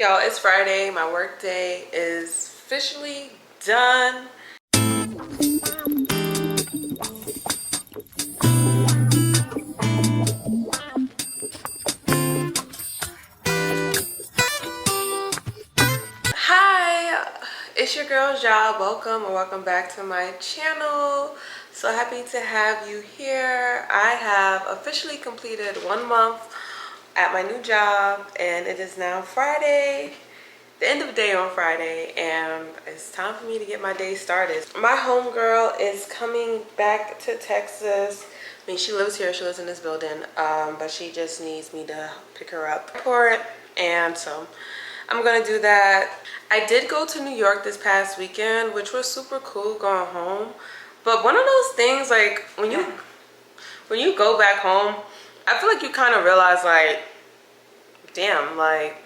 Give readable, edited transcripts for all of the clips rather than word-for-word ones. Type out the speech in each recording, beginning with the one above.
Y'all, it's Friday. My work day is officially done. Hi, it's your girl Ja. Welcome or welcome back to my channel. So happy to have you here. I have officially completed 1 month at my new job and it is now Friday, the end of the day on Friday, and it's time for me to get my day started. My homegirl is coming back to Texas. I mean, she lives here, she lives in this building, but she just needs me to pick her up for it, and so I'm gonna do that. I did go to New York this past weekend, which was super cool going home, but one of those things, like when you go back home, I feel like you kind of realize, like, damn, like,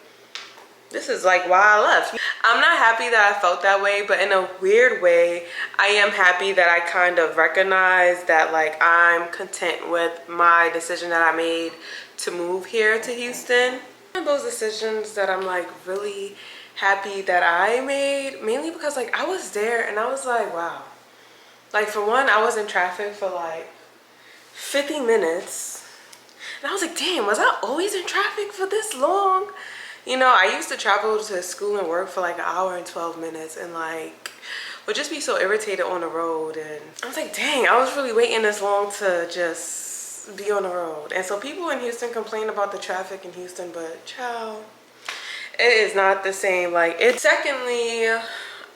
this is like why I left. I'm not happy that I felt that way, but in a weird way, I am happy that I kind of recognize that, like, I'm content with my decision that I made to move here to Houston. One of those decisions that I'm like really happy that I made, mainly because like I was there and I was like, wow. Like, for one, I was in traffic for like 50 minutes. And I was like, damn, was I always in traffic for this long? You know, I used to travel to school and work for like an hour and 12 minutes and like would just be so irritated on the road. And I was like, dang, I was really waiting this long to just be on the road. And so people in Houston complain about the traffic in Houston, but child, it is not the same. Like, it's secondly,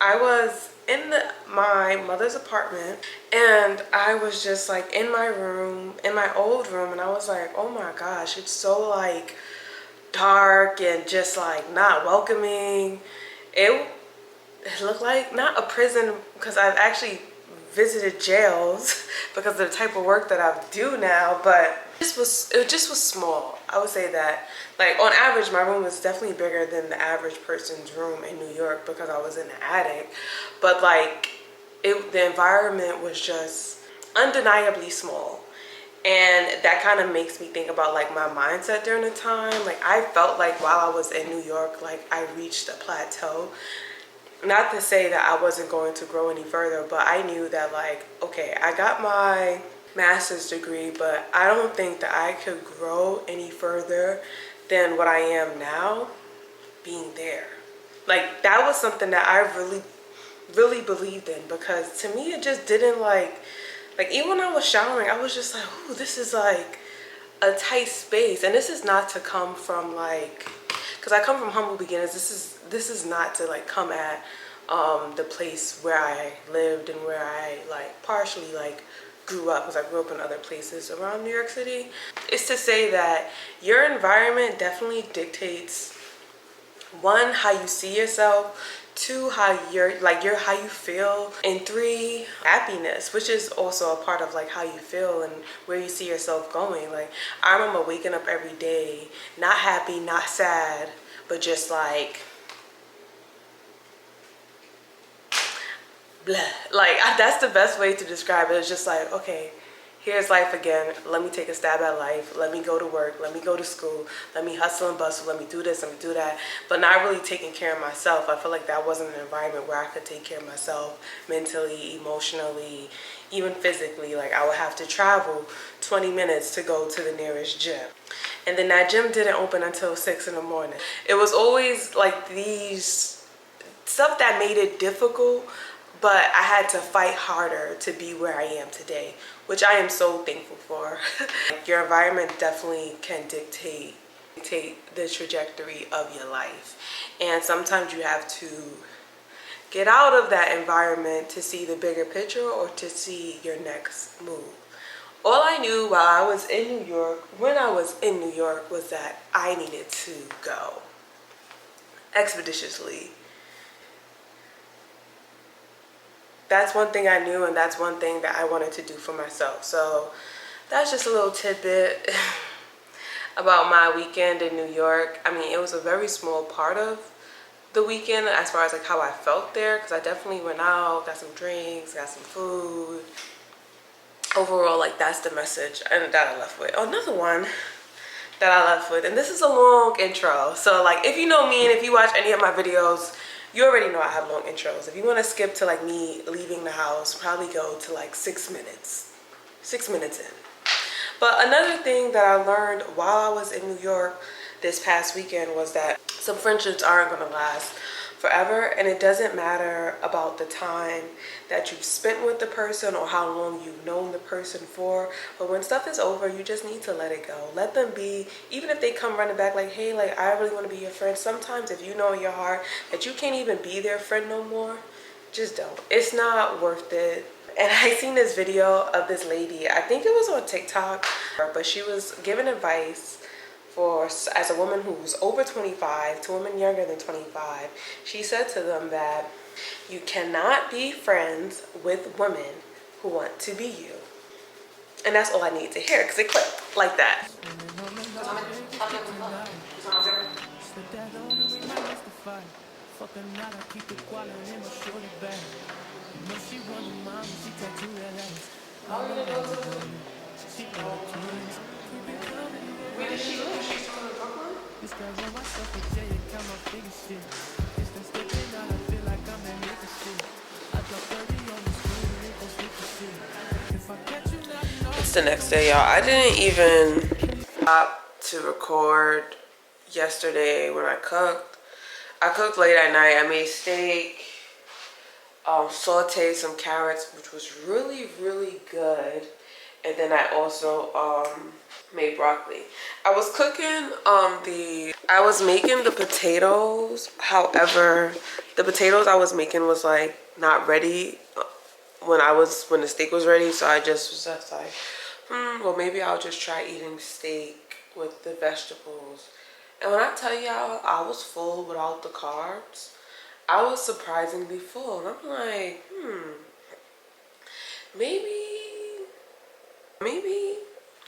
I was in my mother's apartment and I was just like in my room, in my old room, and I was like, oh my gosh, it's so like dark and just like not welcoming. It looked like not a prison, because I've actually visited jails because of the type of work that I do now, but it just was small. I would say that, like, on average my room was definitely bigger than the average person's room in New York because I was in the attic, but like the environment was just undeniably small. And that kind of makes me think about like my mindset during the time. Like, I felt like while I was in New York, like I reached a plateau. Not to say that I wasn't going to grow any further, but I knew that, like, okay, I got my master's degree, but I don't think that I could grow any further than what I am now being there. Like, that was something that I really believed in, because to me it just didn't like even when I was showering, I was just like, ooh, this is like a tight space. And this is not to come from like, because I come from humble beginnings. This is not to like come at the place where I lived and where I like partially like grew up, because I grew up in other places around New York City. It's to say that your environment definitely dictates, one, how you see yourself, two, how how you feel, and three, happiness, which is also a part of like how you feel and where you see yourself going. Like, I remember waking up every day not happy, not sad, but just like blah. Like, that's the best way to describe it. It's just like, okay, here's life again. Let me take a stab at life. Let me go to work. Let me go to school. Let me hustle and bustle. Let me do this. Let me do that. But not really taking care of myself. I feel like that wasn't an environment where I could take care of myself mentally, emotionally, even physically. Like, I would have to travel 20 minutes to go to the nearest gym. And then that gym didn't open until 6 in the morning. It was always like these stuff that made it difficult, but I had to fight harder to be where I am today, which I am so thankful for. Your environment definitely can dictate the trajectory of your life. And sometimes you have to get out of that environment to see the bigger picture or to see your next move. All I knew while I was in New York, when I was in New York, was that I needed to go expeditiously. That's one thing I knew, and that's one thing that I wanted to do for myself. So that's just a little tidbit about my weekend in New York. I mean, it was a very small part of the weekend as far as like how I felt there, because I definitely went out, got some drinks, got some food. Overall, like, that's the message and that I left with. Oh, another one that I left with. And this is a long intro. So like if you know me and if you watch any of my videos, you already know I have long intros. If you want to skip to like me leaving the house, probably go to like 6 minutes. 6 minutes in. But another thing that I learned while I was in New York this past weekend was that some friendships aren't going to last forever, and it doesn't matter about the time that you've spent with the person or how long you've known the person for. But when stuff is over, you just need to let it go. Let them be. Even if they come running back like, hey, like I really want to be your friend, sometimes if you know in your heart that you can't even be their friend no more, just don't. It's not worth it. And I seen this video of this lady, I think it was on TikTok, but she was giving advice for, as a woman who's over 25 to women younger than 25. She said to them that you cannot be friends with women who want to be you. And that's all I need to hear, because it clicked like that. Where does she live? She's from Brooklyn? It's the next day, y'all. I didn't even stop to record yesterday when I cooked. I cooked late at night. I made steak, sauteed some carrots, which was really, really good. And then I also made broccoli. I was cooking I was making the potatoes. However, the potatoes I was making was like not ready when the steak was ready. So I just was just like, well, maybe I'll just try eating steak with the vegetables. And when I tell y'all I was full without the carbs, I was surprisingly full. And I'm like, maybe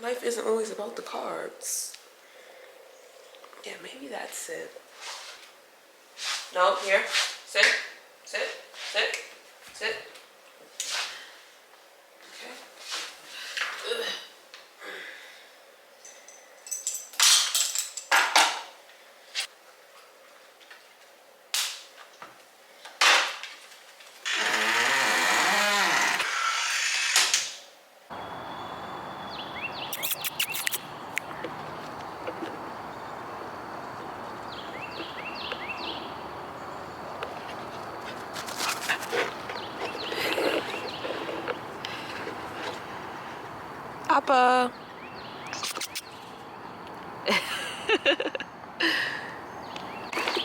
life isn't always about the carbs. Yeah, maybe that's it. No, here. Sit. Sit. Sit. Sit. Okay. Ugh. Papa.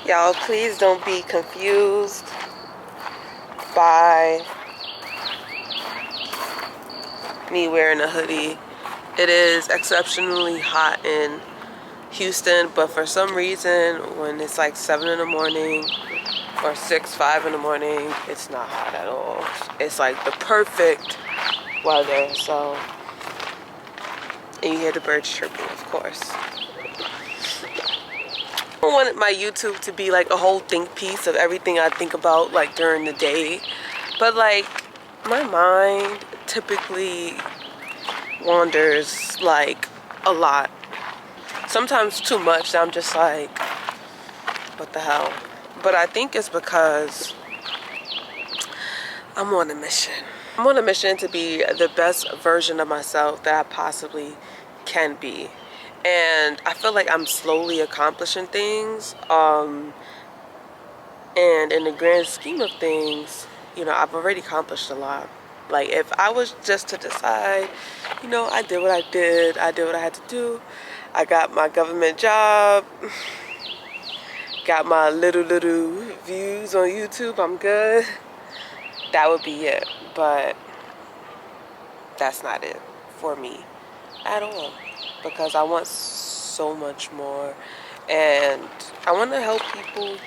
Y'all, please don't be confused by me wearing a hoodie. It is exceptionally hot in Houston, but for some reason when it's like 7 in the morning or 5 in the morning, it's not hot at all. It's like the perfect weather. So, and you hear the birds chirping, of course. I don't want my YouTube to be like a whole think piece of everything I think about like during the day, but like my mind typically wanders like a lot, sometimes too much. I'm just like, what the hell? But I think it's because I'm on a mission. I'm on a mission to be the best version of myself that I possibly can be. And I feel like I'm slowly accomplishing things. And in the grand scheme of things, you know, I've already accomplished a lot. Like, if I was just to decide, you know, I did what I did what I had to do. I got my government job, got my little views on YouTube, I'm good. That would be it. But that's not it for me at all, because I want so much more, and I want to help people,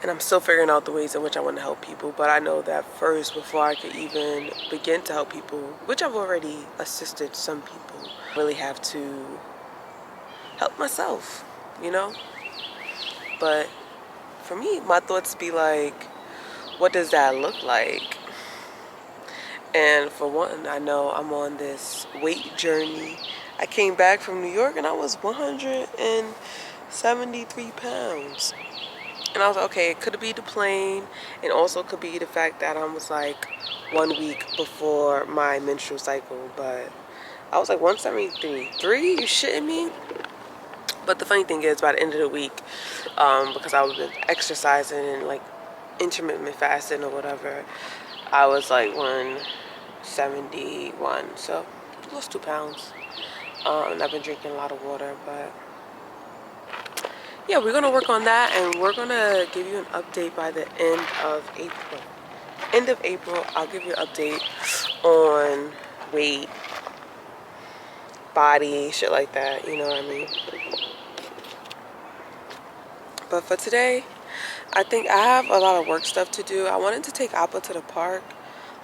and I'm still figuring out the ways in which I want to help people. But I know that first, before I could even begin to help people, which I've already assisted some people, I really have to help myself, you know. But for me, my thoughts be like, what does that look like? And for one, I know I'm on this weight journey. I came back from New York and I was 173 pounds. And I was like, okay, it could be the plane, and also could be the fact that I was like 1 week before my menstrual cycle. But I was like 173. You shitting me? But the funny thing is, by the end of the week, because I was exercising and like intermittent fasting or whatever, I was like 171. So I lost 2 pounds. And I've been drinking a lot of water, but yeah, we're gonna work on that, and we're gonna give you an update by the end of April. End of April, I'll give you an update on weight, body, shit like that, you know what I mean? But for today, I think I have a lot of work stuff to do. I wanted to take Appa to the park,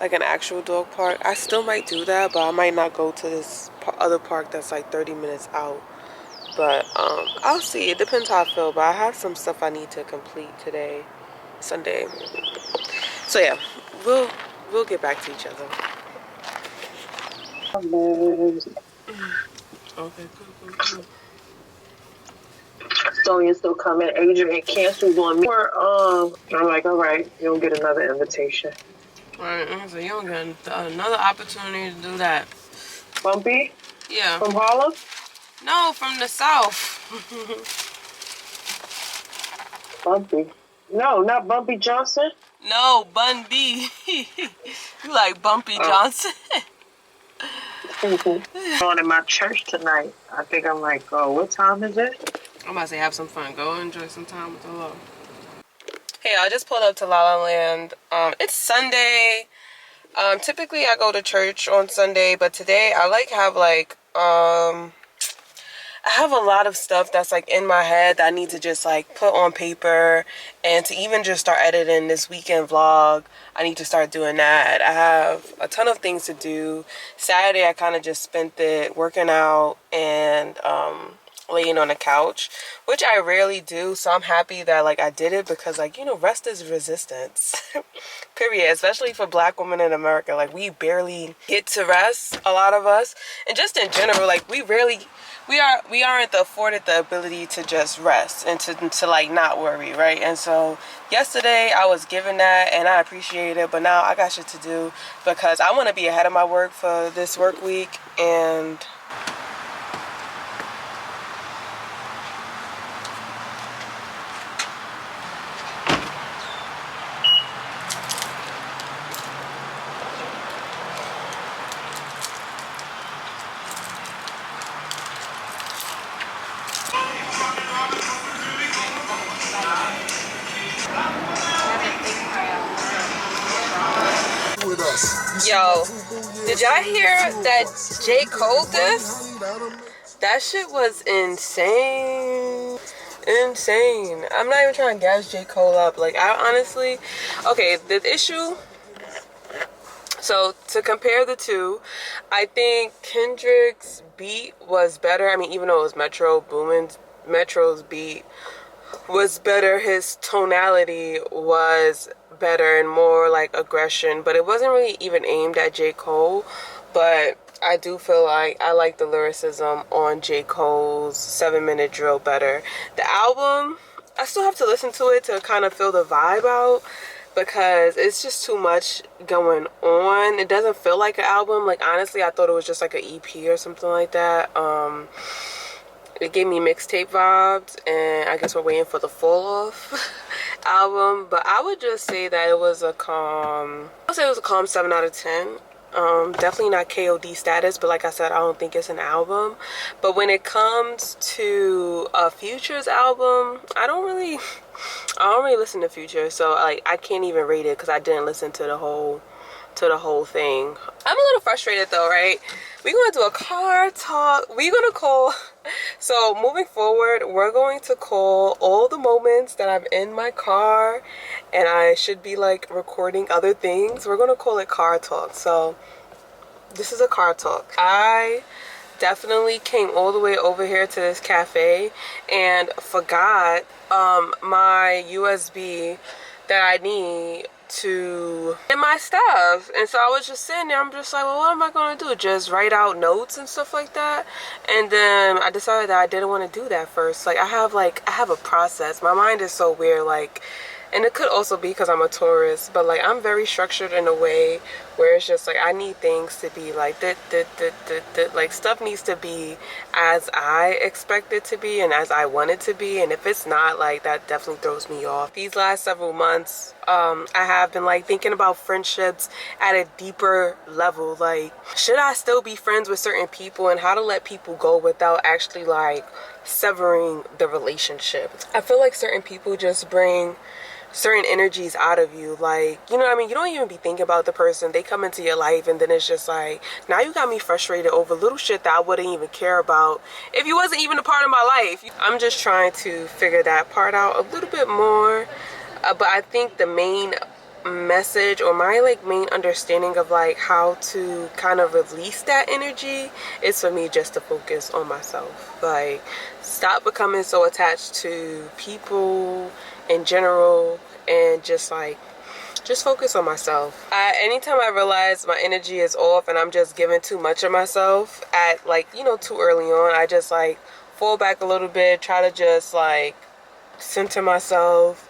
like an actual dog park. I still might do that, but I might not go to this other park that's like 30 minutes out. But I'll see. It depends how I feel. But I have some stuff I need to complete today, Sunday. So yeah, we'll get back to each other. Okay, cool. Sonia's still coming. Adrian canceled on me. I'm like, all right, you'll get another invitation. All right, so you don't get another opportunity to do that. Bumpy? Yeah. From Harlem? No, from the south. Bumpy. No, not Bumpy Johnson. No, Bun B. You like Bumpy Johnson? On in my church tonight. I think I'm like, oh, what time is it? I'm about to say have some fun. Go enjoy some time with the Lord. Hey, I just pulled up to La La Land. It's Sunday. Typically I go to church on Sunday, but today I have a lot of stuff that's like in my head that I need to just like put on paper, and to even just start editing this weekend vlog, I need to start doing that. I have a ton of things to do. Saturday I kind of just spent it working out and laying on the couch, which I rarely do, so I'm happy that like I did it, because like, you know, rest is resistance. Period. Especially for Black women in America, like we barely get to rest, a lot of us, and just in general, like we aren't afforded the ability to just rest and to like not worry, right? And so yesterday I was given that and I appreciate it, but now I got shit to do because I want to be ahead of my work for this work week. And yo, did y'all hear that J. Cole diss? That shit was insane. Insane. I'm not even trying to gas J. Cole up. Like, I honestly... Okay, the issue... So, to compare the two, I think Kendrick's beat was better. I mean, even though it was Metro's beat was better. His tonality was better and more like aggression, but it wasn't really even aimed at J. Cole. But I do feel like I like the lyricism on J. Cole's 7-minute drill better. The album, I still have to listen to it to kind of feel the vibe out, because it's just too much going on. It doesn't feel like an album. Like, honestly, I thought it was just like an EP or something like that. It gave me mixtape vibes, and I guess we're waiting for the full off album. But I would just say that it was a calm, I'll say it was a calm 7 out of 10. Definitely not KOD status, but like I said, I don't think it's an album. But when it comes to a Future's album, I don't really listen to Future, so like I can't even rate it because I didn't listen to the whole thing. I'm a little frustrated though, right? We're going to do a car talk. So moving forward, we're going to call all the moments that I'm in my car and I should be like recording other things. We're going to call it car talk. So this is a car talk. I definitely came all the way over here to this cafe and forgot my USB that I need to get my stuff. And so I was just sitting there, I'm just like, well, what am I gonna do? Just write out notes and stuff like that? And then I decided that I didn't want to do that first. Like I have a process. My mind is so weird, like, and it could also be because I'm a Taurus, but like I'm very structured in a way where it's just like I need things to be like like stuff needs to be as I expect it to be and as I want it to be, and if it's not, like, that definitely throws me off. These last several months I have been like thinking about friendships at a deeper level. Like, should I still be friends with certain people, and how to let people go without actually like severing the relationship. I feel like certain people just bring certain energies out of you, like, you know what I mean? You don't even be thinking about the person, they come into your life, and then it's just like, now you got me frustrated over little shit that I wouldn't even care about if you wasn't even a part of my life. I'm just trying to figure that part out a little bit more, but I think the main message, or my like main understanding of like how to kind of release that energy, is for me just to focus on myself. Like, stop becoming so attached to people in general, and just focus on myself. Anytime I realize my energy is off and I'm just giving too much of myself at, like, you know, too early on, I just like fall back a little bit, try to just like center myself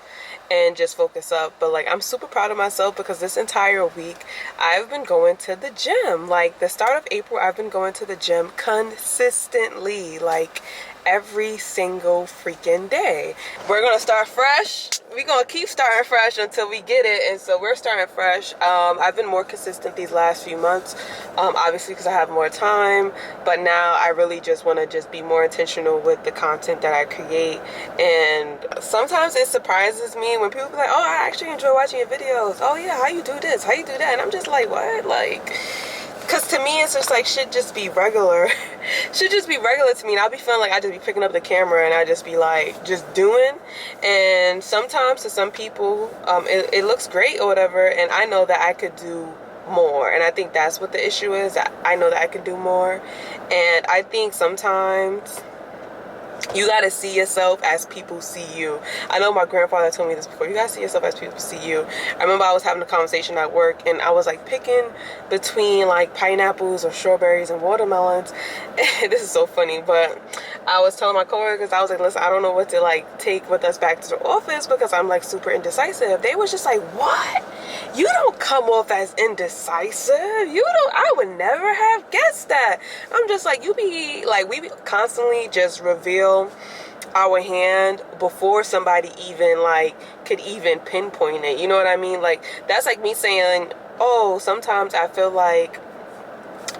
and just focus up. But like, I'm super proud of myself because this entire week I've been going to the gym. Like, the start of April, I've been going to the gym consistently, like every single freaking day. We're gonna start fresh. We're gonna keep starting fresh until we get it, and so we're starting fresh. I've been more consistent these last few months, obviously because I have more time, but now I really just want to just be more intentional with the content that I create. And sometimes it surprises me when people be like, oh, I actually enjoy watching your videos. Oh yeah, how you do this, how you do that? And I'm just like, what? Like, because to me, it's just like, should just be regular. Should just be regular to me. And I'll be feeling like I just be picking up the camera and I just be like, just doing. And sometimes to some people, it looks great or whatever. And I know that I could do more. And I think that's what the issue is. I know that I could do more. And I think sometimes you gotta see yourself as people see you. I know my grandfather told me this before. You gotta see yourself as people see you. I remember I was having a conversation at work and I was like picking between like pineapples or strawberries and watermelons. This is so funny, but I was telling my coworkers, I was like, listen, I don't know what to like take with us back to the office because I'm like super indecisive. They was just like, what? You don't come off as indecisive. You don't, I would never have guessed that. I'm just like, you be like, we constantly just reveal our hand before somebody even like could even pinpoint it. You know what I mean? Like, that's like me saying, oh, sometimes I feel like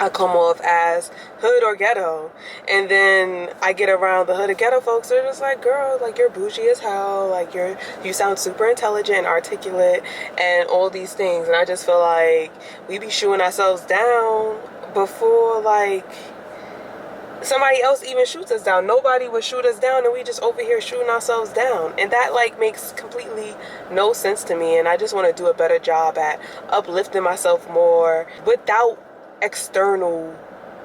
I come off as hood or ghetto, and then I get around the hood or ghetto folks, they're just like, girl, like, you're bougie as hell, like you sound super intelligent and articulate and all these things. And I just feel like we be shooting ourselves down before like somebody else even shoots us down. Nobody would shoot us down and we just over here shooting ourselves down, and that like makes completely no sense to me. And I just want to do a better job at uplifting myself more without external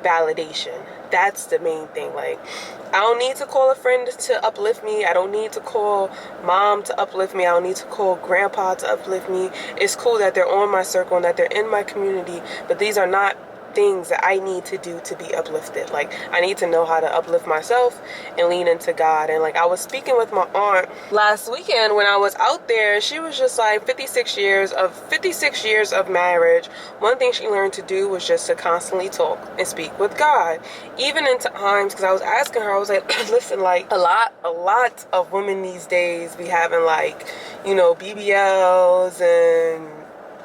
validation. That's the main thing. Like, I don't need to call a friend to uplift me. I don't need to call mom to uplift me. I don't need to call grandpa to uplift me. It's cool that they're on my circle and that they're in my community, but these are not things that I need to do to be uplifted. Like, I need to know how to uplift myself and lean into God. And like, I was speaking with my aunt last weekend when I was out there. She was just like, 56 years of marriage, one thing she learned to do was just to constantly talk and speak with God, even in times, because I was asking her, I was like, listen, like, a lot of women these days be having like, you know, BBLs and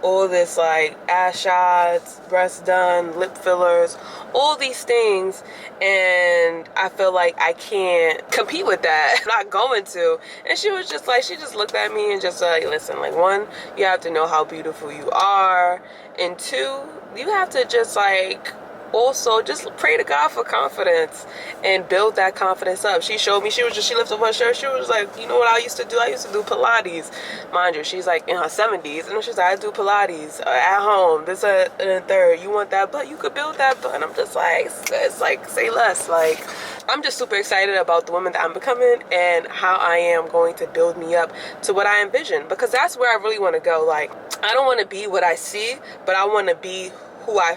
all this like ass shots, breasts done, lip fillers, all these things, and I feel like I can't compete with that. I'm not going to. And she was just like, she just looked at me and just like, listen, like, one, you have to know how beautiful you are, and two, you have to just like also just pray to God for confidence and build that confidence up. She showed me, she lifted up her shirt, she was like, you know what I used to do? I used to do Pilates. Mind you, she's like in her 70s, and she's like, I do Pilates at home, this and the third. You want that butt? You could build that butt. And I'm just like, it's like, say less. Like, I'm just super excited about the woman that I'm becoming and how I am going to build me up to what I envision, because that's where I really want to go. Like, I don't want to be what I see, but I want to be who I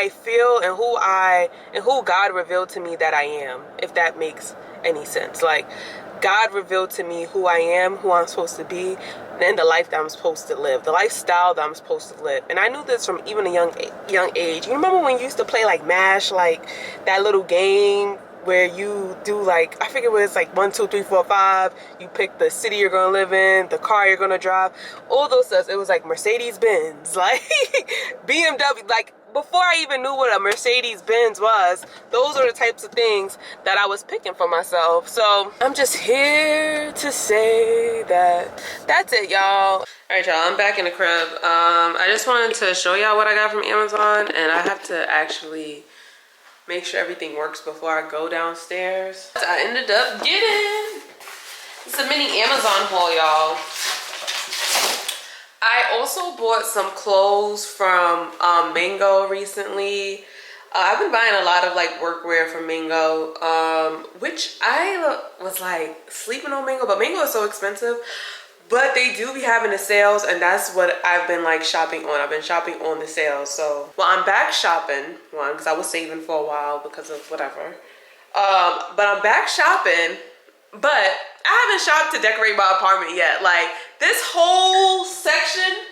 feel and who God revealed to me that I am, if that makes any sense. Like, God revealed to me who I am, who I'm supposed to be, and the life that I'm supposed to live, the lifestyle that I'm supposed to live. And I knew this from even a young age. You remember when you used to play like MASH, like that little game where you do like, I think it was like 1, 2, 3, 4, 5. You pick the city you're gonna live in, the car you're gonna drive, all those stuff. It was like Mercedes Benz, like BMW, like before I even knew what a Mercedes Benz was, those are the types of things that I was picking for myself. So I'm just here to say that that's it, y'all. All right, y'all, I'm back in the crib. I just wanted to show y'all what I got from Amazon, and I have to actually make sure everything works before I go downstairs. I ended up getting, it's a mini Amazon haul, y'all. I also bought some clothes from Mango recently. I've been buying a lot of like workwear from Mango, which I was like sleeping on Mango, but Mango is so expensive. But they do be having the sales, and that's what I've been like shopping on. I've been shopping on the sales. So, well, I'm back shopping, one, because I was saving for a while because of whatever. But I'm back shopping, but I haven't shopped to decorate my apartment yet. Like, this whole section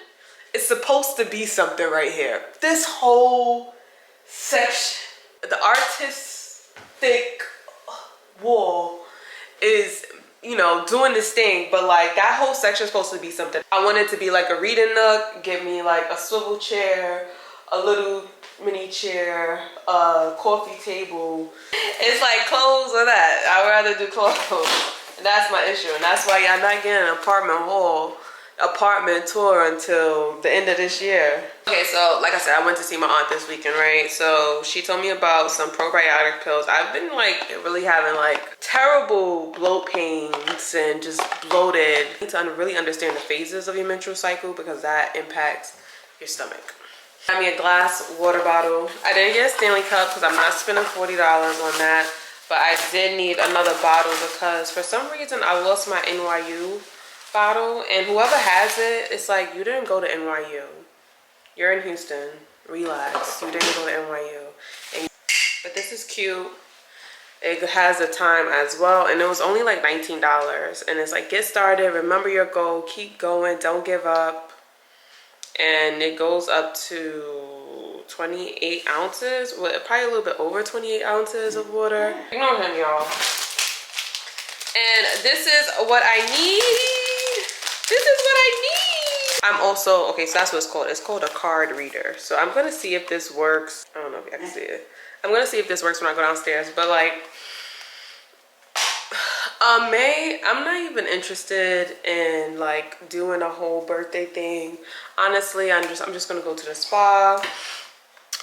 is supposed to be something right here. This whole section, the artistic wall is, you know, doing this thing, but like that whole section is supposed to be something. I want it to be like a reading nook, give me like a swivel chair, a little mini chair, a coffee table. It's like clothes or that. I'd rather do clothes. And that's my issue. And that's why I'm not getting an apartment tour until the end of this year. Okay, so like I said, I went to see my aunt this weekend, right? So she told me about some probiotic pills. I've been like really having like terrible bloat pains and just bloated. You need to really understand the phases of your menstrual cycle, because that impacts your stomach. Got me a glass water bottle. I didn't get a Stanley cup because I'm not spending $40 on that. But I did need another bottle because for some reason I lost my NYU bottle, and whoever has it, it's like, you didn't go to NYU. You're in Houston. Relax. You didn't go to NYU. But this is cute. It has a time as well, and it was only like $19. And it's like, get started, remember your goal, keep going, don't give up. And it goes up to 28 ounces, well, probably a little bit over 28 ounces of water. Ignore him, y'all. And this is what I need. This is what I need. I'm also, okay, so that's what it's called. It's called a card reader. So I'm gonna see if this works. I don't know if you can see it. I'm gonna see if this works when I go downstairs. But like, I'm not even interested in like doing a whole birthday thing. Honestly, I'm just gonna go to the spa.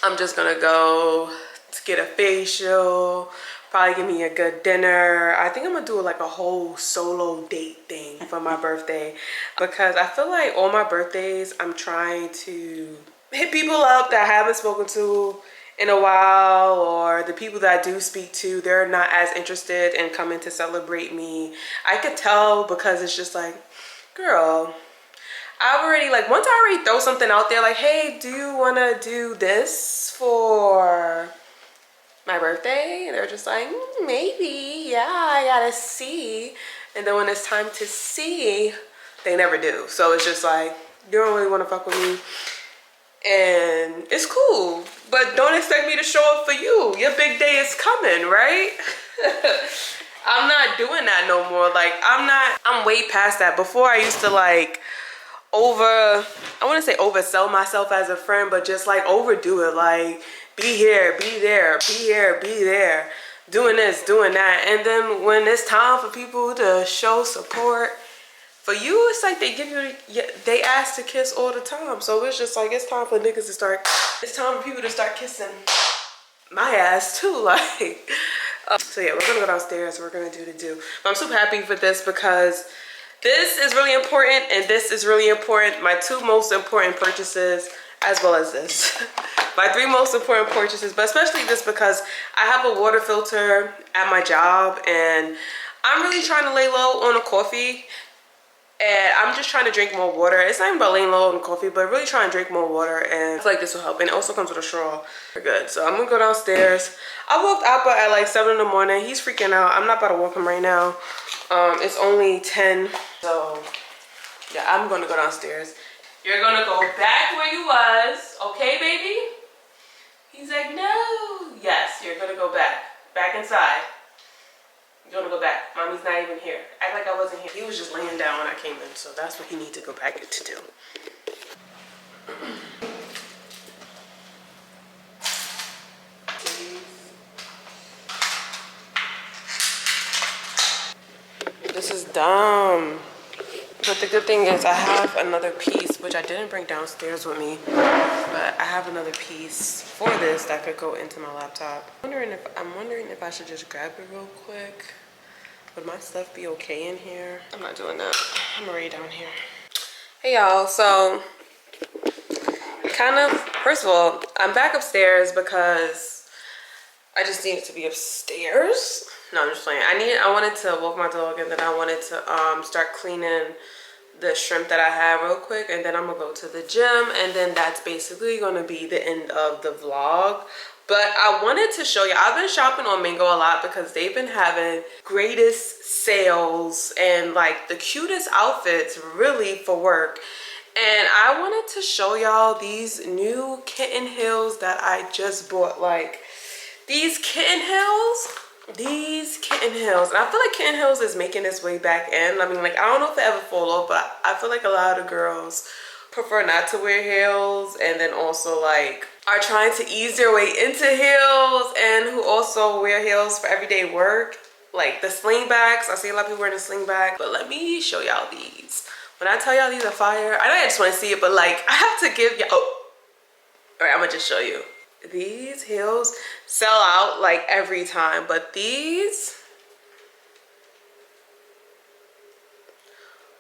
I'm just gonna go to get a facial, probably give me a good dinner. I think I'm gonna do like a whole solo date thing for my birthday, because I feel like all my birthdays I'm trying to hit people up that I haven't spoken to in a while, or the people that I do speak to, they're not as interested in coming to celebrate me. I could tell, because it's just like, girl, I've already, like, once I already throw something out there, like, hey, do you want to do this for my birthday? And they're just like, maybe, yeah, I gotta see. And then when it's time to see, they never do. So it's just like, you don't really want to fuck with me. And it's cool, but don't expect me to show up for you. Your big day is coming, right? I'm not doing that no more. Like, I'm way past that. Before I used to like I want to say oversell myself as a friend, but just like overdo it. Like, be here, be there, be here, be there, doing this, doing that. And then when it's time for people to show support for you, it's like they ask to kiss all the time. So it's just like, it's time for niggas to start, it's time for people to start kissing my ass too. Like, so yeah, we're gonna go downstairs, we're gonna do the do. But I'm super happy for this, because this is really important, and this is really important. My two most important purchases, as well as this. My 3 most important purchases, but especially this because I have a water filter at my job and I'm really trying to lay low on a coffee. And I'm just trying to drink more water. It's not even about laying low on coffee, but really trying to drink more water. And I feel like this will help. And it also comes with a straw. We're good. So I'm gonna go downstairs. I woke Appa at like 7 in the morning. He's freaking out. I'm not about to walk him right now. It's only 10. So yeah, I'm gonna go downstairs. You're gonna go back where you was. Okay, baby? He's like, no. Yes, you're gonna go back. Back inside. You want to go back. Mommy's not even here. Act like I wasn't here. He was just laying down when I came in, so that's what he needs to go back to do. This is dumb. But the good thing is I have another piece, which I didn't bring downstairs with me, but I have another piece for this that could go into my laptop. I'm wondering if I should just grab it real quick. Would my stuff be okay in here? I'm not doing that. I'm already down here. Hey y'all, so first of all, I'm back upstairs because I just needed to be upstairs. No, I'm just playing. I wanted to walk my dog and then I wanted to start cleaning the shrimp that I have real quick, and then I'm gonna go to the gym, and then that's basically gonna be the end of the vlog. But I wanted to show you, I've been shopping on Mango a lot because they've been having greatest sales and like the cutest outfits really for work. And I wanted to show y'all these new kitten heels that I just bought. Like these kitten heels. And I feel like kitten heels is making its way back in. I mean, like, I don't know if it ever fall off, but I feel like a lot of girls prefer not to wear heels, and then also like are trying to ease their way into heels, and who also wear heels for everyday work, like the slingbacks. I see a lot of people wearing a slingback, but let me show y'all these. When I tell y'all these are fire, I know I just want to see it, but like I have to give y'all, all right, I'm gonna just show you. These heels sell out like every time, but these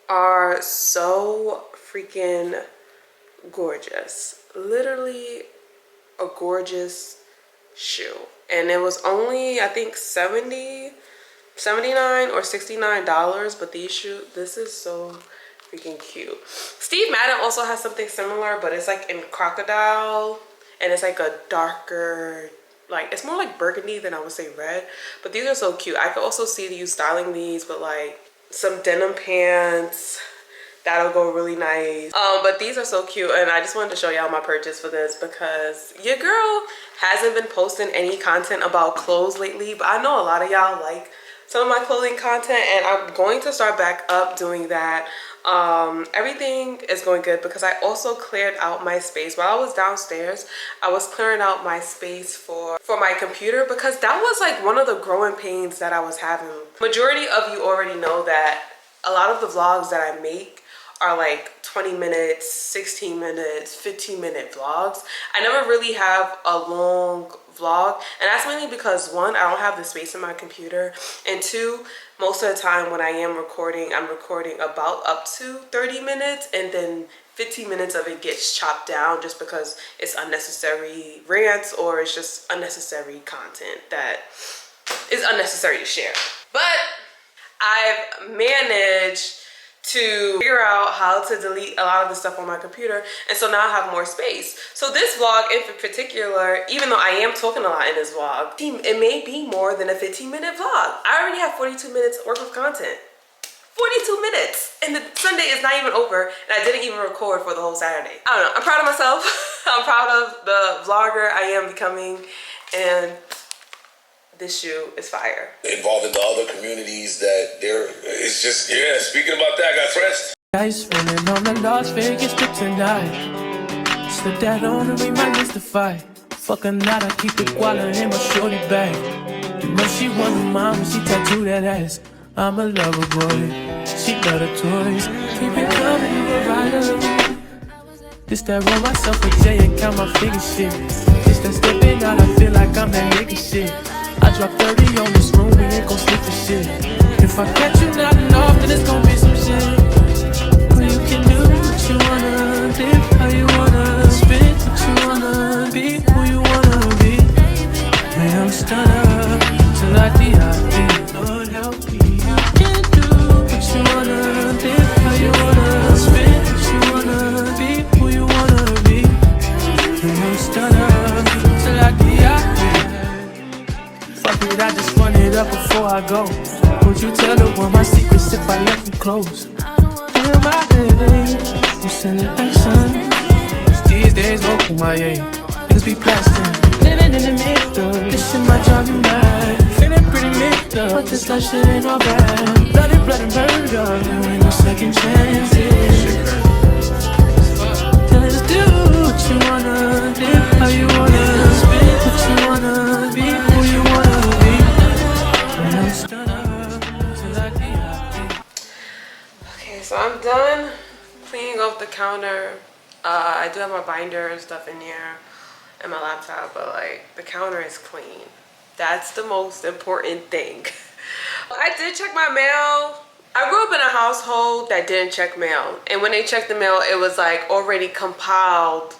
are so freaking gorgeous. Literally a gorgeous shoe. And it was only, I think, $79 or $69, but this is so freaking cute. Steve Madden also has something similar, but it's like in crocodile, and it's like a darker, like it's more like burgundy than I would say red, but these are so cute. I could also see you styling these with like some denim pants. That'll go really nice. But these are so cute, and I just wanted to show y'all my purchase for this because your girl hasn't been posting any content about clothes lately, but I know a lot of y'all like some of my clothing content, and I'm going to start back up doing that. Everything is going good because I also cleared out my space while I was downstairs. I was clearing out my space for my computer because that was like one of the growing pains that I was having. Majority of you already know that a lot of the vlogs that I make are like 20 minutes, 16 minutes, 15-minute vlogs. I never really have a long vlog, and that's mainly because one, I don't have the space in my computer, and two, most of the time when I am recording, I'm recording about up to 30 minutes, and then 15 minutes of it gets chopped down just because it's unnecessary rants or it's just unnecessary content that is unnecessary to share. But I've managed to figure out how to delete a lot of the stuff on my computer, and so now I have more space. So this vlog in particular, even though I am talking a lot in this vlog, it may be more than a 15-minute vlog. I already have 42 minutes worth of content. 42 minutes, and the Sunday is not even over, and I didn't even record for the whole Saturday. I don't know, I'm proud of myself. I'm proud of the vlogger I am becoming, and this shoe is fire. Involved in the other communities that it's just, yeah, speaking about that, I got friends. Guys spinning on the Las Vegas trip tonight. Slip that on and we might miss the fight. Fuck a night, I keep the guala in my shorty bag. You know she want a mom when she tattoo that ass. I'm a lover boy, she love the toys. Keep it coming, you a rider. This that roll myself with Jay and count my figure shit. This that stepping out, I feel like I'm that nigga shit. I drop 30 on this room, we ain't gon' sleep for shit. If I catch you not enough, then it's gon' be some shit. Well, you can do what you wanna, live how you wanna, spit what you wanna be. before I go? Would you tell the world my secrets if I left you close? Feel my baby, you sending action. These days, go through my age. Niggas be plastic, living in the middle. This shit might drive you mad. Feeling pretty mixed up, but this life shit ain't all bad. Blood and murder, there ain't no second chances. Just do what you wanna, live how you wanna, spit what you wanna, be who you wanna be. When I'm stood up, till I die. Okay, so I'm done cleaning off the counter. I do have my binder and stuff in there and my laptop, but like the counter is clean. That's the most important thing. I did check my mail. I grew up in a household that didn't check mail, and when they checked the mail, it was like already compiled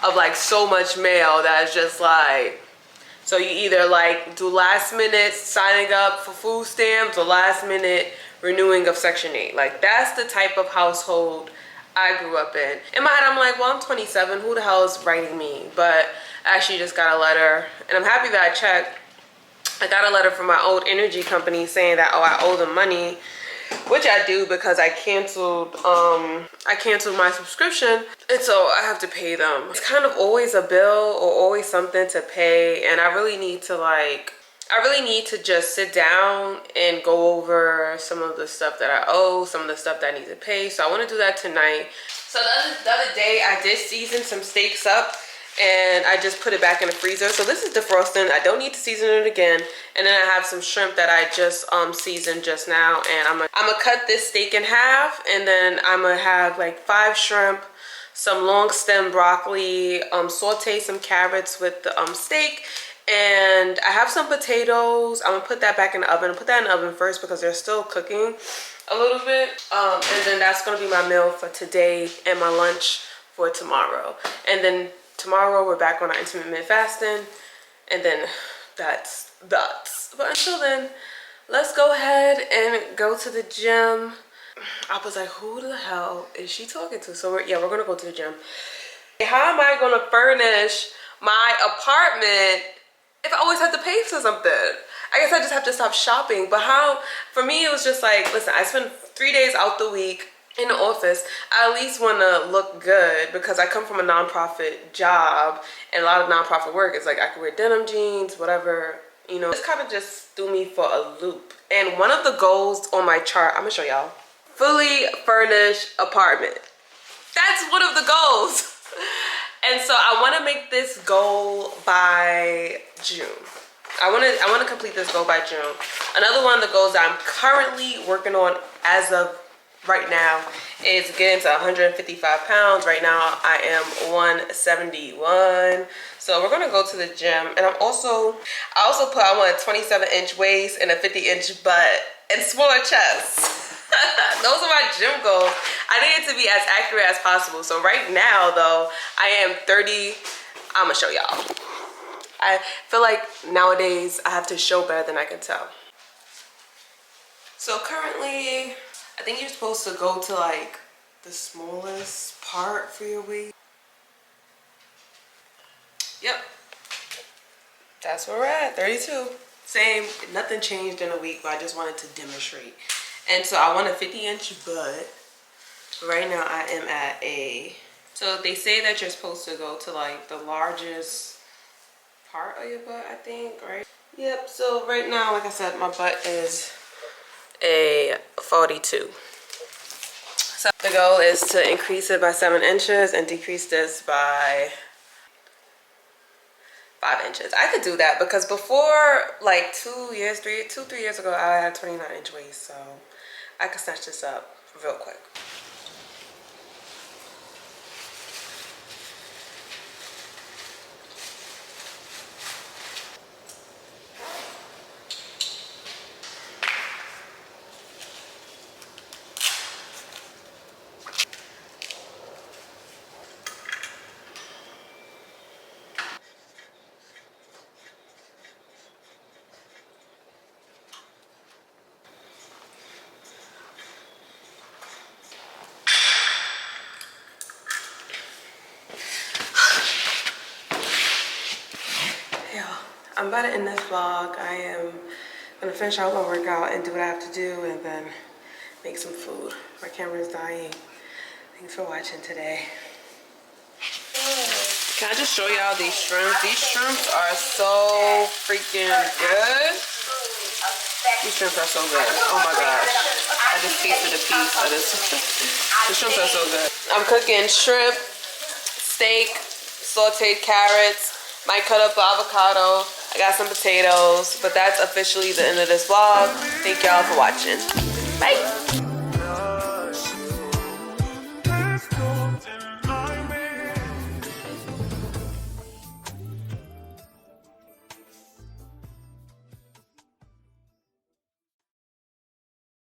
of like so much mail that it's just like, so you either like do last minute signing up for food stamps or last minute renewing of Section 8. Like that's the type of household I grew up in. In my head, I'm like, well, I'm 27. Who the hell is writing me? But I actually just got a letter, and I'm happy that I checked. I got a letter from my old energy company saying that, oh, I owe them money, which I do because I canceled my subscription, and so I have to pay them. It's kind of always a bill or always something to pay, and I really need to just sit down and go over some of the stuff that I owe, some of the stuff that I need to pay. So I want to do that tonight. So the other day I did season some steaks up, and I just put it back in the freezer. So this is defrosting. I don't need to season it again. And then I have some shrimp that I just seasoned just now, and I'm gonna cut this steak in half, and then I'm gonna have like 5 shrimp, some long stem broccoli, saute some carrots with the steak, and I have some potatoes. I'm gonna put that back in the oven. Put that in the oven first because they're still cooking a little bit, and then that's gonna be my meal for today and my lunch for tomorrow. And then tomorrow we're back on our intermittent fasting, and then that's. But until then, let's go ahead and go to the gym. I was like, who the hell is she talking to? So we're gonna go to the gym. How am I gonna furnish my apartment if I always have to pay for something? I guess I just have to stop shopping. But for me, it was just like, listen, I spend 3 days out the week in the office. I at least want to look good because I come from a nonprofit job, and a lot of nonprofit work is like I can wear denim jeans, whatever, you know. This kind of just threw me for a loop. And one of the goals on my chart, I'm gonna show y'all, fully furnished apartment. That's one of the goals. And so I want to make this goal by June. I want to complete this goal by June. Another one of the goals that I'm currently working on as of right now is getting to 155 pounds. Right now I am 171. So we're gonna go to the gym, and I also put, I want a 27-inch waist and a 50-inch butt and smaller chest. Those are my gym goals. I need it to be as accurate as possible. So right now though, I am 30. I'm gonna show y'all. I feel like nowadays I have to show better than I can tell. So currently, I think you're supposed to go to like the smallest part for your waist. Yep. That's where we're at, 32. Same, nothing changed in a week, but I just wanted to demonstrate. And so I want a 50-inch butt. Right now I am at a, so they say that you're supposed to go to like the largest part of your butt, I think, right? Yep, so right now, like I said, my butt is a 42. So the goal is to increase it by 7 inches and decrease this by 5 inches. I could do that because before, like 3 years ago, I had a 29-inch waist, so I could snatch this up real quick. I'm about to end this vlog. I am gonna finish out my workout and do what I have to do and then make some food. My camera's dying. Thanks for watching today. Can I just show y'all these shrimps? These shrimps are so freaking good. These shrimps are so good. Oh my gosh. I just tasted a piece of this. The shrimps are so good. I'm cooking shrimp, steak, sauteed carrots, might cut up avocado. I got some potatoes, but that's officially the end of this vlog. Thank y'all for watching. Bye.